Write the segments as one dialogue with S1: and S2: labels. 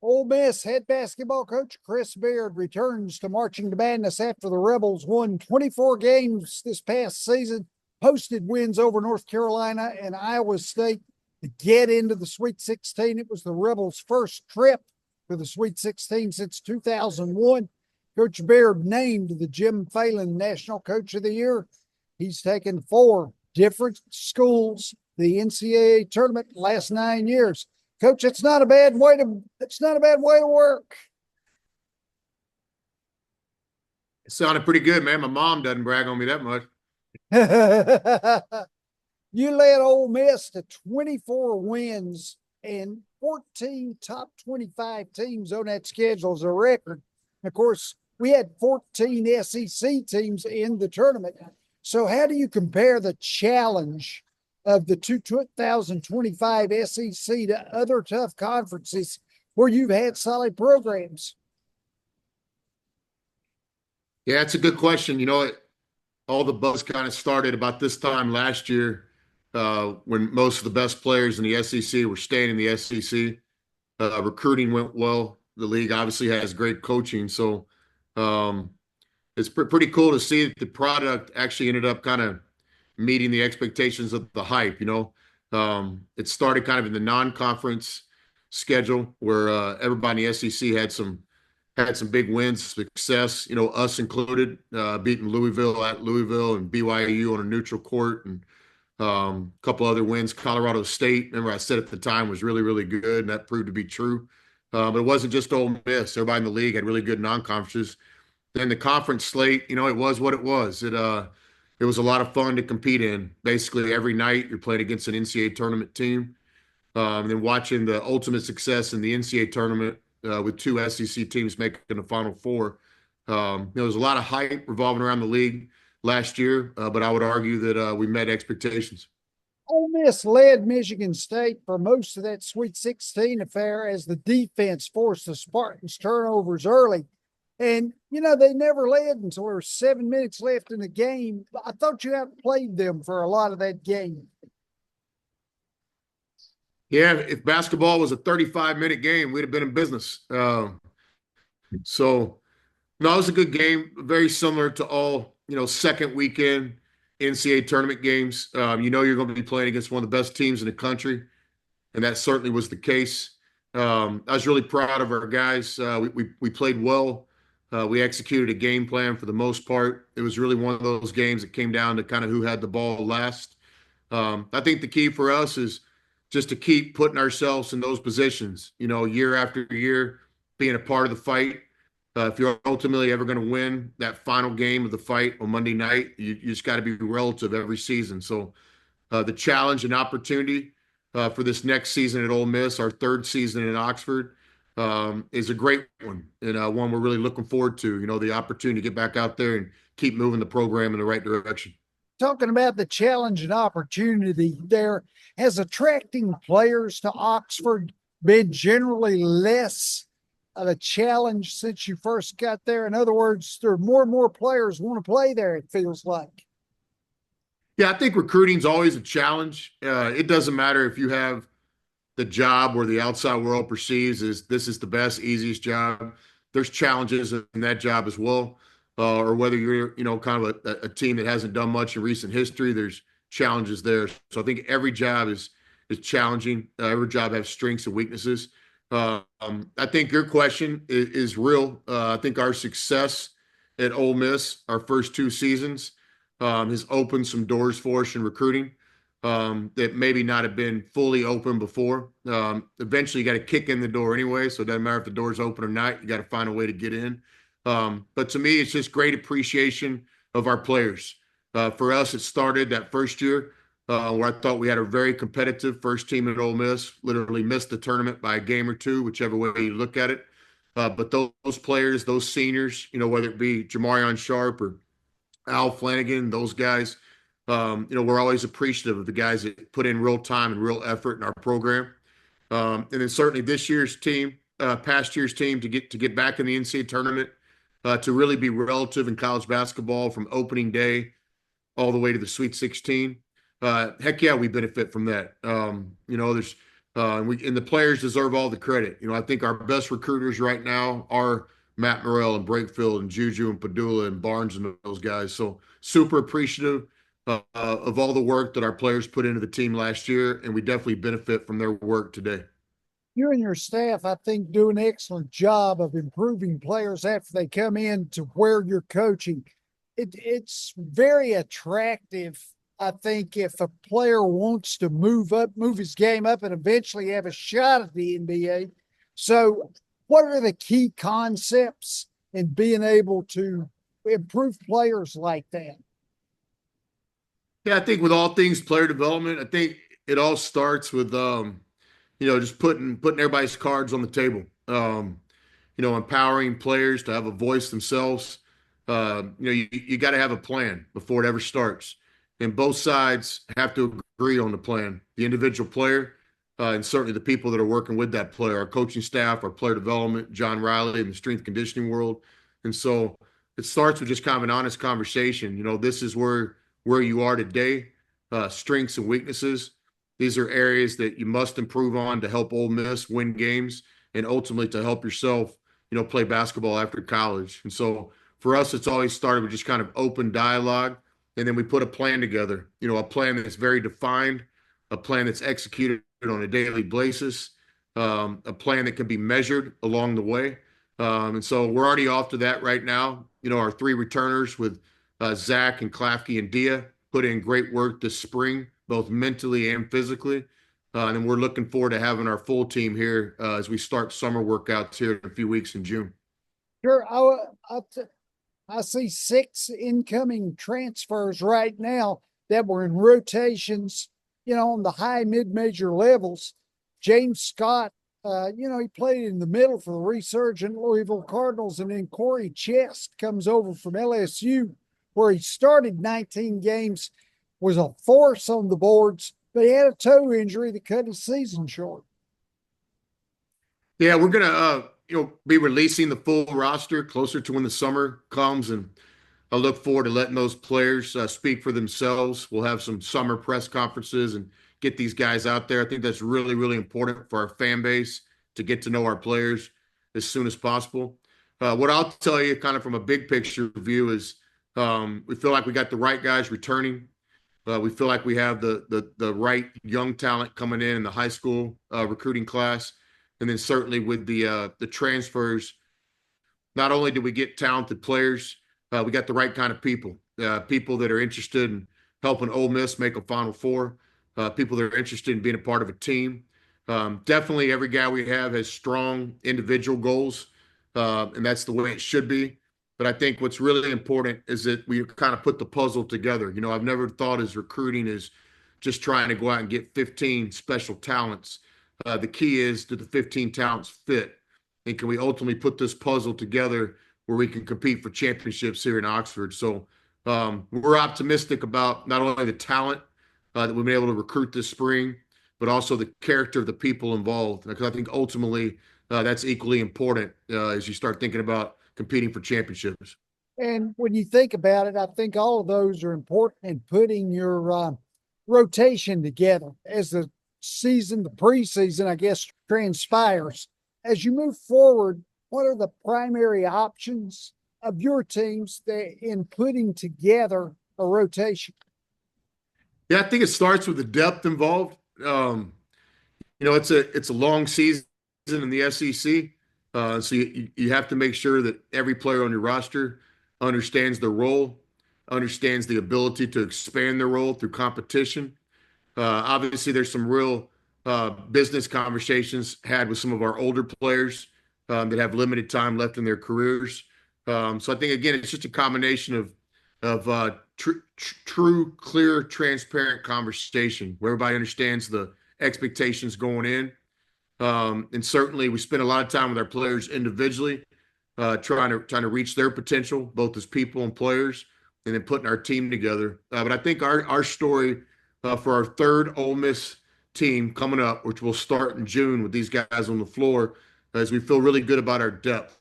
S1: Ole Miss head basketball coach Chris Beard returns to Marching to Madness after the Rebels won 24 games this past season, posted wins over North Carolina and Iowa State to get into the Sweet 16. It was the Rebels' first trip to the Sweet 16 since 2001. Coach Beard named the Jim Phelan National Coach of the Year. He's taken 4 different schools the NCAA tournament last 9 years. Coach, it's not a bad way to work.
S2: It sounded pretty good, man. My mom doesn't brag on me that much.
S1: You led Ole Miss to 24 wins and 14 top 25 teams on that schedule as a record. Of course, we had 14 SEC teams in the tournament. So how do you compare the challenge of the 2025 SEC to other tough conferences where you've had solid programs?
S2: Yeah, it's a good question. All the buzz kind of started about this time last year when most of the best players in the SEC were staying in the SEC. Recruiting went well. The league obviously has great coaching. So it's pretty cool to see that the product actually ended up kind of meeting the expectations of the hype. It started kind of in the non-conference schedule where everybody in the SEC had some big wins, success, us included, beating Louisville at Louisville and BYU on a neutral court, and a couple other wins. Colorado State, remember I said at the time, was really, really good, and that proved to be true. But it wasn't just Ole Miss. Everybody in the league had really good non-conferences. Then the conference slate, it was what it was. It was a lot of fun to compete in. Basically, every night you're playing against an NCAA tournament team. And then watching the ultimate success in the NCAA tournament with 2 SEC teams making the Final Four. There was a lot of hype revolving around the league last year, but I would argue that we met expectations.
S1: Ole Miss led Michigan State for most of that Sweet 16 affair as the defense forced the Spartans' turnovers early. And, they never led until there were 7 minutes left in the game. I thought you outplayed them for a lot of that game.
S2: Yeah, if basketball was a 35-minute game, we'd have been in business. No, it was a good game, very similar to all, second weekend NCAA tournament games. You're going to be playing against one of the best teams in the country, and that certainly was the case. I was really proud of our guys. We played well. We executed a game plan for the most part. It was really one of those games that came down to kind of who had the ball last. I think the key for us is just to keep putting ourselves in those positions, year after year, being a part of the fight. If you're ultimately ever going to win that final game of the fight on Monday night, you just got to be relative every season. So the challenge and opportunity for this next season at Ole Miss, our 3rd season in Oxford, is a great one, and one we're really looking forward to, the opportunity to get back out there and keep moving the program in the right direction.
S1: Talking about the challenge and opportunity there, has attracting players to Oxford been generally less of a challenge since you first got there? In other words, there are more and more players want to play there, it feels like.
S2: Yeah, I think recruiting's always a challenge. It doesn't matter if you have the job where the outside world perceives as this is the best, easiest job. There's challenges in that job as well. Or whether you're, kind of a team that hasn't done much in recent history, there's challenges there. So I think every job is challenging. Every job has strengths and weaknesses. I think your question is real. I think our success at Ole Miss, our first 2 seasons, has opened some doors for us in recruiting that maybe not have been fully open before. Eventually, you got to kick in the door anyway, so it doesn't matter if the door's open or not. You got to find a way to get in. But to me, it's just great appreciation of our players. For us, it started that first year where I thought we had a very competitive first team at Ole Miss, literally missed the tournament by a game or 2, whichever way you look at it. But those players, those seniors, whether it be Jamarion Sharp or Al Flanagan, those guys, we're always appreciative of the guys that put in real time and real effort in our program. And then certainly this year's team, past year's team to get back in the NCAA tournament, to really be relative in college basketball from opening day all the way to the Sweet 16. Heck yeah, we benefit from that. There's And the players deserve all the credit. I think our best recruiters right now are Matt Morrell and Brakefield and Juju and Padula and Barnes and those guys. So super appreciative of all the work that our players put into the team last year, and we definitely benefit from their work today.
S1: You and your staff, I think, do an excellent job of improving players after they come in to where you're coaching. It's very attractive, I think, if a player wants to move up, move his game up, and eventually have a shot at the NBA. So, what are the key concepts in being able to improve players like that?
S2: Yeah, I think with all things player development, I think it all starts with just putting everybody's cards on the table. Empowering players to have a voice themselves. You got to have a plan before it ever starts. And both sides have to agree on the plan. The individual player, and certainly the people that are working with that player, our coaching staff, our player development, John Riley in the strength conditioning world. And so it starts with just kind of an honest conversation. This is where you are today, strengths and weaknesses. These are areas that you must improve on to help Ole Miss win games and ultimately to help yourself, play basketball after college. And so for us, it's always started with just kind of open dialogue. And then we put a plan together, a plan that's very defined, a plan that's executed on a daily basis, a plan that can be measured along the way. And so we're already off to that right now. Our three returners with Zach and Klafke and Dia put in great work this spring, both mentally and physically. And we're looking forward to having our full team here as we start summer workouts here in a few weeks in June.
S1: Sure, I see 6 incoming transfers right now that were in rotations, on the high mid-major levels. James Scott, he played in the middle for the resurgent Louisville Cardinals, and then Corey Chest comes over from LSU, where he started 19 games, was a force on the boards, but he had a toe injury that cut his season short.
S2: Yeah, we're gonna be releasing the full roster closer to when the summer comes, and I look forward to letting those players speak for themselves. We'll have some summer press conferences and get these guys out there. I think that's really, really important for our fan base to get to know our players as soon as possible. What I'll tell you, kind of from a big picture view, is we feel like we got the right guys returning. We feel like we have the right young talent coming in the high school recruiting class, and then certainly with the transfers. Not only do we get talented players, we got the right kind of people, people that are interested in helping Ole Miss make a Final Four, people that are interested in being a part of a team. Definitely every guy we have has strong individual goals, and that's the way it should be. But I think what's really important is that we kind of put the puzzle together. I've never thought as recruiting as just trying to go out and get 15 special talents. The key is, do the 15 talents fit? And can we ultimately put this puzzle together where we can compete for championships here in Oxford? So we're optimistic about not only the talent that we've been able to recruit this spring, but also the character of the people involved. Because I think ultimately that's equally important as you start thinking about competing for championships.
S1: And when you think about it, I think all of those are important in putting your rotation together as the preseason, I guess, transpires. As you move forward, what are the primary options of your teams in putting together a rotation?
S2: Yeah, I think it starts with the depth involved. It's a long season in the SEC, so you have to make sure that every player on your roster understands their role, understands the ability to expand their role through competition. Obviously, there's some real business conversations had with some of our older players that have limited time left in their careers. So I think again, it's just a combination of true, clear, transparent conversation where everybody understands the expectations going in. And certainly, we spend a lot of time with our players individually, trying to reach their potential, both as people and players, and then putting our team together. But I think our story for our third Ole Miss team coming up, which will start in June with these guys on the floor, is we feel really good about our depth.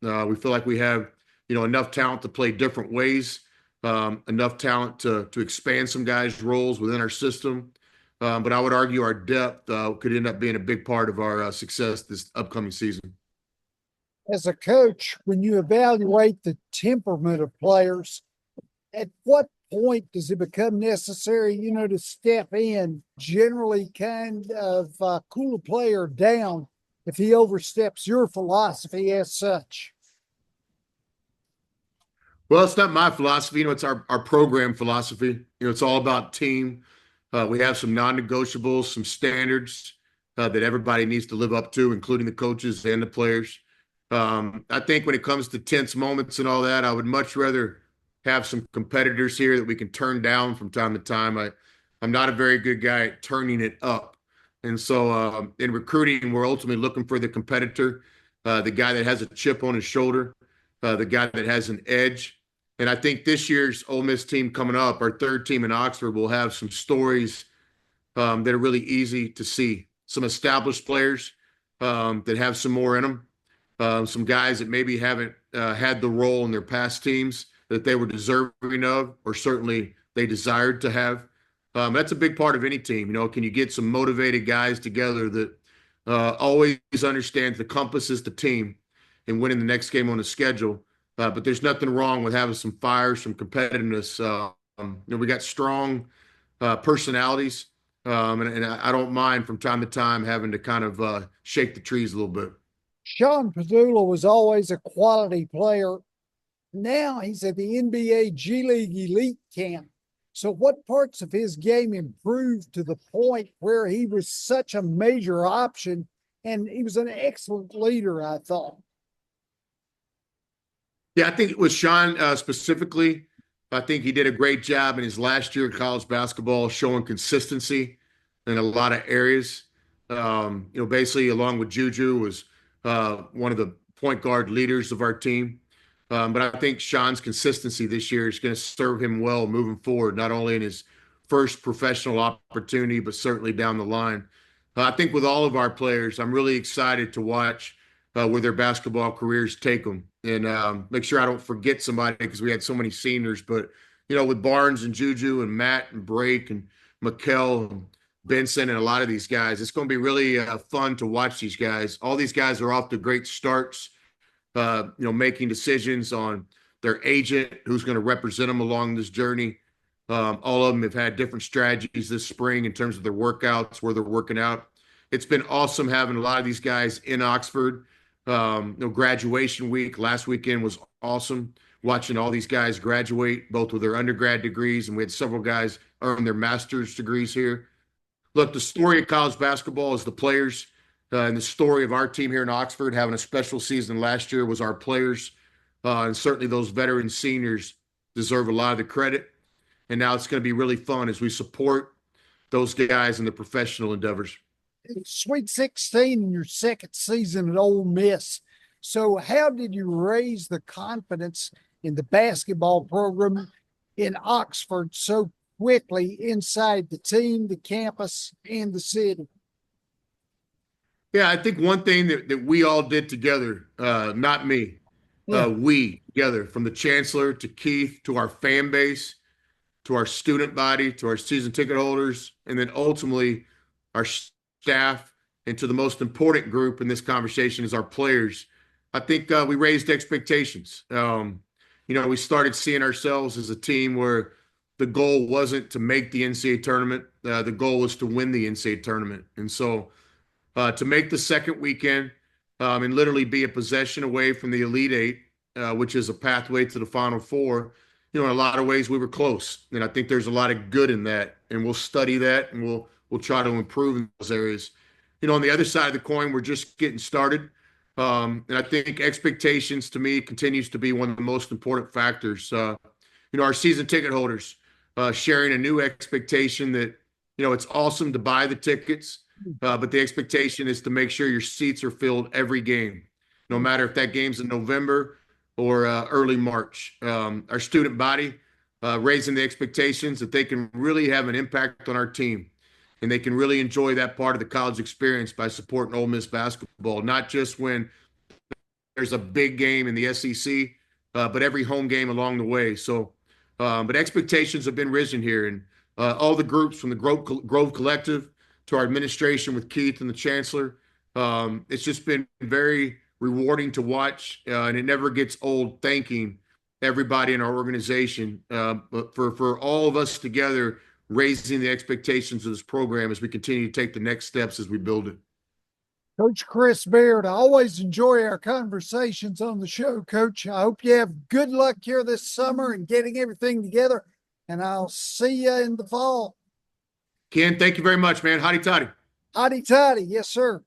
S2: We feel like we have enough talent to play different ways, enough talent to expand some guys' roles within our system. but I would argue our depth could end up being a big part of our success this upcoming season.
S1: As a coach, when you evaluate the temperament of players, at what point does it become necessary, to step in, generally kind of cool a player down if he oversteps your philosophy as such?
S2: Well, it's not my philosophy. It's our program philosophy. It's all about team. We have some non-negotiables, some standards that everybody needs to live up to, including the coaches and the players. I think when it comes to tense moments and all that, I would much rather have some competitors here that we can turn down from time to time. I'm not a very good guy at turning it up. And so in recruiting, we're ultimately looking for the competitor, the guy that has a chip on his shoulder, the guy that has an edge. And I think this year's Ole Miss team coming up, our third team in Oxford, will have some stories that are really easy to see. Some established players that have some more in them. Some guys that maybe haven't had the role in their past teams that they were deserving of, or certainly they desired to have. That's a big part of any team. Can you get some motivated guys together that always understands the compass is the team and winning the next game on the schedule? But there's nothing wrong with having some fire, some competitiveness. We got strong personalities, and I don't mind from time to time having to kind of shake the trees a little bit.
S1: Sean Padula was always a quality player. Now he's at the NBA G League Elite Camp. So what parts of his game improved to the point where he was such a major option, and he was an excellent leader, I thought?
S2: Yeah, I think it was Sean specifically. I think he did a great job in his last year of college basketball, showing consistency in a lot of areas. Basically, along with Juju, was one of the point guard leaders of our team. But I think Sean's consistency this year is going to serve him well moving forward, not only in his first professional opportunity, but certainly down the line. I think with all of our players, I'm really excited to watch where their basketball careers take them, and make sure I don't forget somebody because we had so many seniors. But with Barnes and Juju and Matt and Brake and Mikkel and Benson and a lot of these guys, it's going to be really fun to watch these guys. All these guys are off to great starts. Making decisions on their agent, who's going to represent them along this journey. All of them have had different strategies this spring in terms of their workouts, where they're working out. It's been awesome having a lot of these guys in Oxford. Graduation week last weekend was awesome. Watching all these guys graduate, both with their undergrad degrees, and we had several guys earn their master's degrees here. Look, the story of college basketball is the players. And the story of our team here in Oxford having a special season last year was our players. And certainly those veteran seniors deserve a lot of the credit. And now it's going to be really fun as we support those guys in the professional endeavors.
S1: Sweet 16 in your second season at Ole Miss. So how did you raise the confidence in the basketball program in Oxford so quickly inside the team, the campus, and the city?
S2: Yeah, I think one thing that we all did together, not me,
S1: Yeah.
S2: we together, from the chancellor to Keith to our fan base, to our student body, to our season ticket holders, and then ultimately our staff, and to the most important group in this conversation is our players. I think we raised expectations. We started seeing ourselves as a team where the goal wasn't to make the NCAA tournament. The goal was to win the NCAA tournament. And so to make the second weekend and literally be a possession away from the Elite Eight, which is a pathway to the Final Four, in a lot of ways we were close. And I think there's a lot of good in that. And we'll study that, and we'll try to improve in those areas. On the other side of the coin, we're just getting started. And I think expectations to me continues to be one of the most important factors. Our season ticket holders sharing a new expectation that, it's awesome to buy the tickets, but the expectation is to make sure your seats are filled every game, no matter if that game's in November or early March. Our student body raising the expectations that they can really have an impact on our team, and they can really enjoy that part of the college experience by supporting Ole Miss basketball, not just when there's a big game in the SEC, but every home game along the way. So, but expectations have been risen here, and all the groups from the Grove Collective to our administration with Keith and the Chancellor. It's just been very rewarding to watch, and it never gets old thanking everybody in our organization, but for all of us together raising the expectations of this program as we continue to take the next steps as we build it.
S1: Coach Chris Beard, I always enjoy our conversations on the show, Coach. I hope you have good luck here this summer and getting everything together, and I'll see you in the fall.
S2: Ken, thank you very much, man. Hotty toddy.
S1: Hotty toddy. Yes, sir.